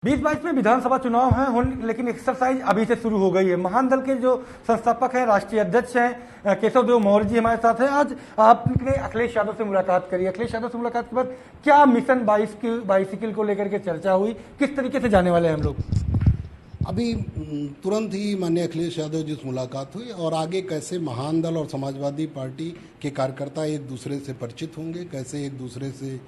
2022 में विधानसभा चुनाव हैं, लेकिन एक्सरसाइज अभी से शुरू हो गई है। महान दल के जो संस्थापक हैं, राष्ट्रीय अध्यक्ष हैं केशव देव मौर्य जी हमारे साथ हैं। आज आपने अखिलेश यादव से मुलाकात करी। अखिलेश यादव से मुलाकात के बाद क्या मिशन 22 की बाइसिकल को लेकर के चर्चा हुई, किस तरीके से जाने वाले हैं हम लोग? अभी तुरंत ही माननीय अखिलेश यादव जी से मुलाकात हुई और आगे कैसे महान दल और समाजवादी पार्टी के कार्यकर्ता एक दूसरे से परिचित होंगे, कैसे एक दूसरे से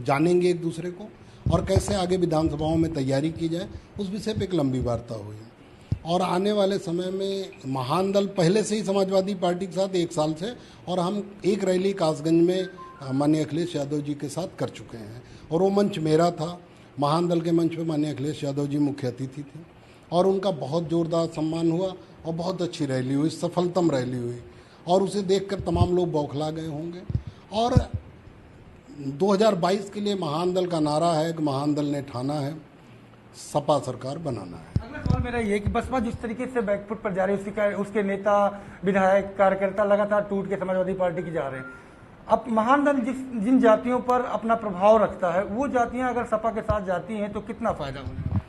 जानेंगे एक दूसरे को, और कैसे आगे विधानसभाओं में तैयारी की जाए, उस विषय पे एक लंबी वार्ता हुई। और आने वाले समय में महान दल पहले से ही समाजवादी पार्टी के साथ 1 साल से, और हम एक रैली कासगंज में माननीय अखिलेश यादव जी के साथ कर चुके हैं, और वो मंच मेरा था। महान दल के मंच पे माननीय अखिलेश यादव जी मुख्य अतिथि थे और उनका बहुत जोरदार सम्मान हुआ और बहुत अच्छी रैली हुई, सफलतम रैली हुई, और उसे देखकर तमाम लोग बौखला गए होंगे। और 2022 के लिए महान दल का नारा है कि महान दल ने ठाना है सपा सरकार बनाना है। अगला सवाल मेरा ये कि बसपा जिस तरीके से बैकफुट पर जा रही है, उसके नेता विधायक कार्यकर्ता लगातार टूट के समाजवादी पार्टी की जा रहे हैं। अब महान दल जिन जातियों पर अपना प्रभाव रखता है, वो जातियां अगर सपा के साथ जाती हैं तो कितना फायदा होगा?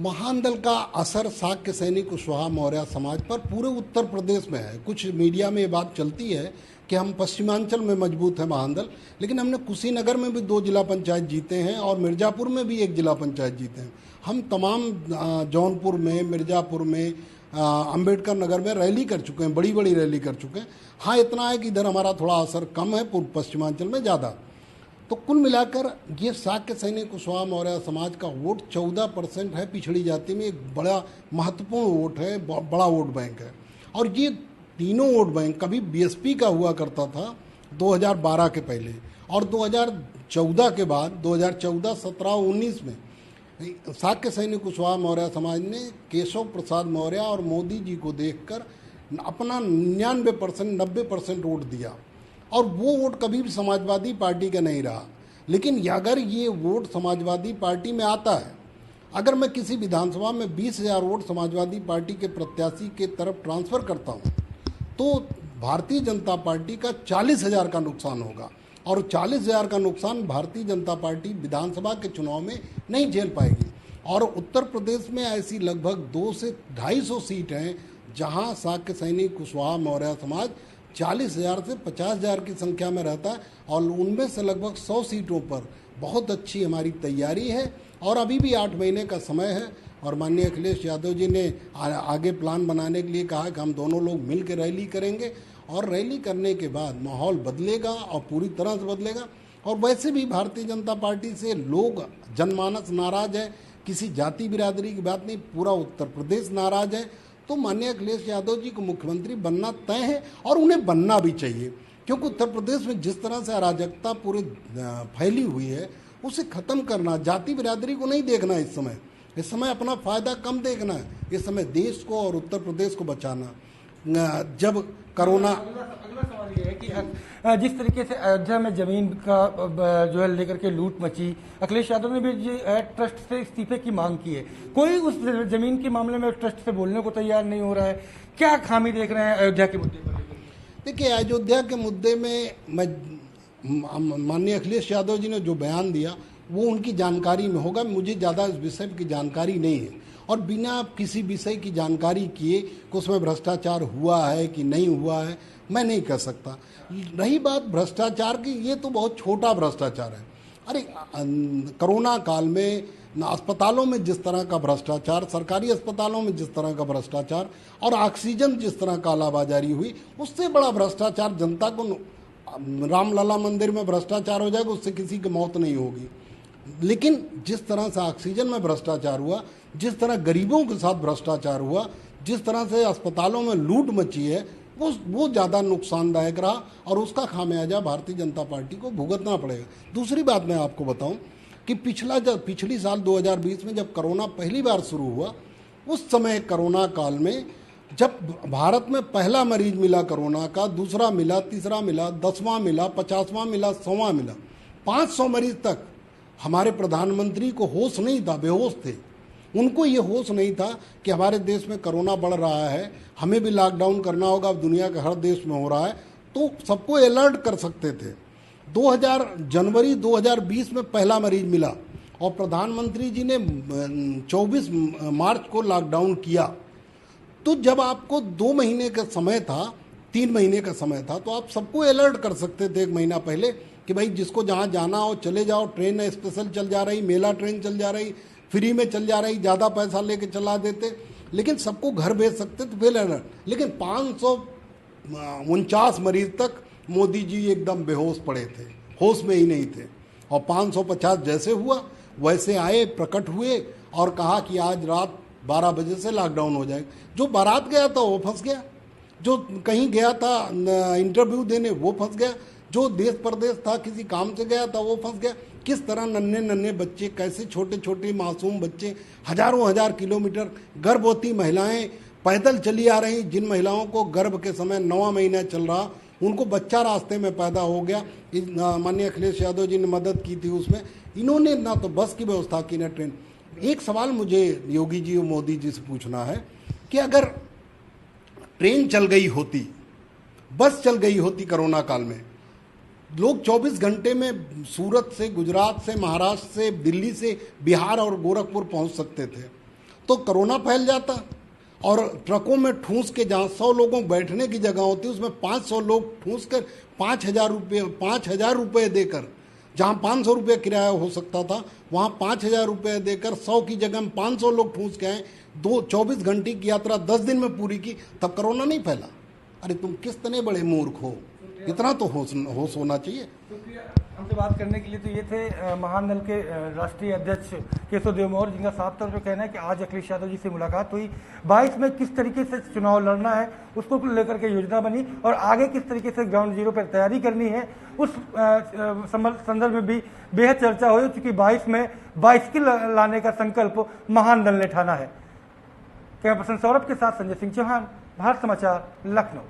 महान दल का असर साक्य सैनिक कुशवाहा मौर्य समाज पर पूरे उत्तर प्रदेश में है। कुछ मीडिया में ये बात चलती है कि हम पश्चिमांचल में मजबूत है महान दल, लेकिन हमने कुशीनगर में भी 2 जिला पंचायत जीते हैं और मिर्जापुर में भी 1 जिला पंचायत जीते हैं। हम तमाम जौनपुर में, मिर्जापुर में, अंबेडकर नगर में रैली कर चुके हैं, बड़ी बड़ी रैली कर चुके हैं। हाँ, इतना है कि इधर हमारा थोड़ा असर कम है, पूर्व पश्चिमांचल में ज़्यादा। तो कुल मिलाकर ये साक्य सैनिक कुशवाहा मौर्य समाज का वोट 14% है। पिछड़ी जाति में एक बड़ा महत्वपूर्ण वोट है, बड़ा वोट बैंक है। और ये तीनों वोट बैंक कभी बीएसपी का हुआ करता था 2012 के पहले, और 2014 के बाद 2014, 17, 19 में साक्य सैनिक कुशवाहा मौर्य समाज ने केशव प्रसाद मौर्य और मोदी जी को देखकर अपना 99%, 90% वोट दिया, और वो वोट कभी भी समाजवादी पार्टी का नहीं रहा। लेकिन अगर ये वोट समाजवादी पार्टी में आता है, अगर मैं किसी विधानसभा में 20,000 वोट समाजवादी पार्टी के प्रत्याशी के तरफ ट्रांसफ़र करता हूँ, तो भारतीय जनता पार्टी का 40,000 का नुकसान होगा, और 40,000 का नुकसान भारतीय जनता पार्टी विधानसभा के चुनाव में नहीं झेल पाएगी। और उत्तर प्रदेश में ऐसी लगभग 200 से 250 सीट हैं जहां साक्य सैनिक कुशवाहा मौर्य समाज 40,000 से 50,000 की संख्या में रहता है, और उनमें से लगभग 100 सीटों पर बहुत अच्छी हमारी तैयारी है, और अभी भी 8 महीने का समय है। और माननीय अखिलेश यादव जी ने आगे प्लान बनाने के लिए कहा कि हम दोनों लोग मिल के रैली करेंगे, और रैली करने के बाद माहौल बदलेगा और पूरी तरह से बदलेगा। और वैसे भी भारतीय जनता पार्टी से लोग, जनमानस नाराज है, किसी जाति बिरादरी की बात नहीं, पूरा उत्तर प्रदेश नाराज है। तो माननीय अखिलेश यादव जी को मुख्यमंत्री बनना तय है, और उन्हें बनना भी चाहिए, क्योंकि उत्तर प्रदेश में जिस तरह से अराजकता पूरे फैली हुई है, उसे खत्म करना, जाति बिरादरी को नहीं देखना। इस समय अपना फायदा कम देखना है, इस समय देश को और उत्तर प्रदेश को बचाना। जब कोरोना, अगला सवाल ये है कि जिस तरीके से अयोध्या में जमीन का जो है लेकर के लूट मची, अखिलेश यादव ने भी ट्रस्ट से इस्तीफे की मांग की है। कोई उस जमीन के मामले में ट्रस्ट से बोलने को तैयार नहीं हो रहा है। क्या खामी देख रहे हैं अयोध्या के मुद्दे पर? देखिए, अयोध्या के मुद्दे में माननीय अखिलेश यादव जी ने जो बयान दिया वो उनकी जानकारी में होगा। मुझे ज़्यादा इस विषय की जानकारी नहीं है, और बिना किसी विषय की जानकारी किए कि उसमें भ्रष्टाचार हुआ है कि नहीं हुआ है, मैं नहीं कह सकता। रही बात भ्रष्टाचार की, ये तो बहुत छोटा भ्रष्टाचार है। अरे कोरोना काल में अस्पतालों में जिस तरह का भ्रष्टाचार, सरकारी अस्पतालों में जिस तरह का भ्रष्टाचार, और ऑक्सीजन जिस तरह कालाबाजारी हुई, उससे बड़ा भ्रष्टाचार जनता को, रामलला मंदिर में भ्रष्टाचार हो जाएगा, उससे किसी की मौत नहीं होगी। लेकिन जिस तरह से ऑक्सीजन में भ्रष्टाचार हुआ, जिस तरह गरीबों के साथ भ्रष्टाचार हुआ, जिस तरह से अस्पतालों में लूट मची है, वो ज़्यादा नुकसानदायक रहा, और उसका खामियाजा भारतीय जनता पार्टी को भुगतना पड़ेगा। दूसरी बात मैं आपको बताऊं कि पिछली साल 2020 में जब कोरोना पहली बार शुरू हुआ, उस समय कोरोना काल में जब भारत में पहला मरीज मिला कोरोना का, दूसरा मिला, तीसरा मिला, 10वां मिला, 50वां मिला, 100वां मिला, 500 मरीज तक हमारे प्रधानमंत्री को होश नहीं था, बेहोश थे। उनको ये होश नहीं था कि हमारे देश में कोरोना बढ़ रहा है, हमें भी लॉकडाउन करना होगा, अब दुनिया के हर देश में हो रहा है, तो सबको अलर्ट कर सकते थे। जनवरी 2020 में पहला मरीज मिला, और प्रधानमंत्री जी ने 24 मार्च को लॉकडाउन किया, तो जब आपको 2 महीने का समय था, 3 महीने का समय था, तो आप सबको अलर्ट कर सकते थे 1 महीना पहले कि भाई जिसको जहाँ जाना हो चले जाओ, ट्रेन स्पेशल चल जा रही, मेला ट्रेन चल जा रही, फ्री में चल जा रही, ज़्यादा पैसा लेके चला देते, लेकिन सबको घर भेज सकते थे फिर अलर्ट। लेकिन 549 मरीज तक मोदी जी एकदम बेहोश पड़े थे, होश में ही नहीं थे। और 550 जैसे हुआ वैसे आए, प्रकट हुए और कहा कि आज रात 12 बजे से लॉकडाउन हो जाएगा। जो बारात गया था वो फंस गया, जो कहीं गया था इंटरव्यू देने वो फंस गया, जो देश परदेश था किसी काम से गया था वो फंस गया। किस तरह नन्हे नन्हे बच्चे, कैसे छोटे छोटे मासूम बच्चे हजारों हजार किलोमीटर, गर्भवती महिलाएं पैदल चली आ रही, जिन महिलाओं को गर्भ के समय 9वां महीना चल रहा उनको बच्चा रास्ते में पैदा हो गया। माननीय अखिलेश यादव जी ने मदद की थी उसमें। इन्होंने ना तो बस की व्यवस्था की ना ट्रेन। एक सवाल मुझे योगी जी और मोदी जी से पूछना है कि अगर ट्रेन चल गई होती, बस चल गई होती कोरोना काल में, लोग 24 घंटे में सूरत से, गुजरात से, महाराष्ट्र से, दिल्ली से, बिहार और गोरखपुर पहुंच सकते थे, तो कोरोना फैल जाता। और ट्रकों में ठूंस के जहाँ 100 लोगों को बैठने की जगह होती उसमें 500 लोग ठूंस कर 5,000 रुपये देकर, जहाँ 500 रुपये किराया हो सकता था वहाँ 5,000 रुपये देकर 100 की जगह में 500 लोग ठूंस के आए, 24 घंटे की यात्रा 10 दिन में पूरी की, तब कोरोना नहीं फैला। अरे तुम किस तरह बड़े मूर्ख हो, इतना तो होश होना चाहिए। हमसे बात करने के लिए तो ये थे महान दल के राष्ट्रीय अध्यक्ष केशव देव मौर्य, जिनका साफ तौर पर कहना है कि आज अखिलेश यादव जी से मुलाकात हुई, 22 में किस तरीके से चुनाव लड़ना है उसको लेकर के योजना बनी और आगे किस तरीके से ग्राउंड जीरो पर तैयारी करनी है उस संदर्भ में भी बेहद चर्चा हुई, चूंकि 22 में बाइसिकल लाने का संकल्प महान दल ने ठाना है। कैमरा पर्सन सौरभ के साथ संजय सिंह चौहान, भारत समाचार, लखनऊ।